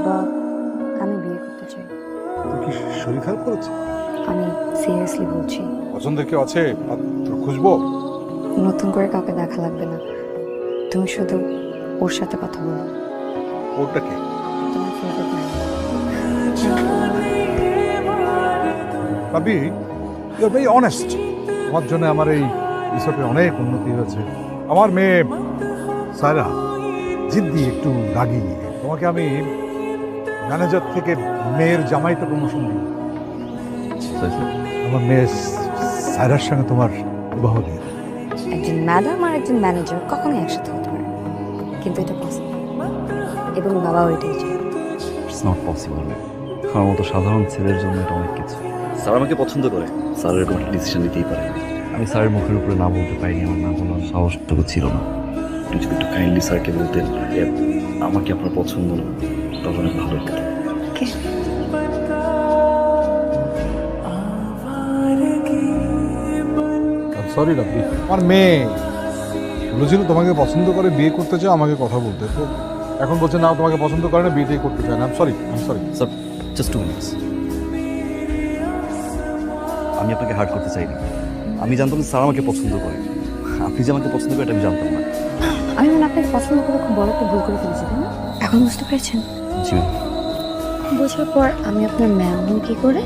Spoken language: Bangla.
বাবা, আমি বিয়ে করতে চাই। তুই কি শরীর খারাপ করেছে? আমি সিরিয়াসলি বলছি। পছন্দের কেউ আছে? পাত্র খুঁজবো? নতুন করে কাউকে দেখা লাগবে না, তুমি শুধু ওর সাথে কথা বলো। ওটা কি? তোমার ফেভারিট ম্যান। ভাবি, ইউ আর ভেরি অনেস্ট। তোমার জন্য আমার এই রিসোর্টে অনেক উন্নতি হয়েছে। আমার মেয়ে সায়রা জিদ্দি, একটু রাগী। তোমাকে আমি ম্যানেজার থেকে মেয়ের জামাইতে প্রমোশন দিই। আমার মেয়ে সায়রার সঙ্গে তোমার বিবাহ দিয়ে। একজন ম্যাডাম আর একজন ম্যানেজার কখনোই একসাথে হতে পারে না। কিন্তু এটা পসিবল, এবং বাবা ওইটাই চায়। It's not possible. আমার মতো সাধারণ ছেলের জন্য এটা অনেক কিছু। স্যার আমাকে পছন্দ করে, স্যার এরকম একটা ডিসিশন নিতেই পারে। আমি স্যারের মুখের উপরে না বলতে পারিনি, আমার না বলার সাহসটুকু ছিল না। আপনি যদি একটু কাইন্ডলি স্যারকে বলতেন যে আমাকে আপনার পছন্দ না, তখন অনেক ভালো হতো। Okay. সরি রাব্বি, আমার মেয়ে বলেছিল তোমাকে পছন্দ করে, বিয়ে করতে চাও, আমাকে কথা বলতে। তো এখন বলছে না, তোমাকে পছন্দ করে না, বিয়েটাই করতে চায় না। I am sorry. Sir just 2 minutes. আমি আপনাকে হার্ট করতে চাইনি। আমি জানতাম যে স্যার আমাকে পছন্দ করে। আপনি যে আমাকে পছন্দ করে এটা আমি জানতাম না। আমি মনে আপনাকে পছন্দ করে খুব বড় একটা ভুল করে ফেলেছি, তাই না? এখন বুঝতে পেরেছেন? জি ম্যাম। বোঝার পর আমি আপনার ম্যাম হই কি করে?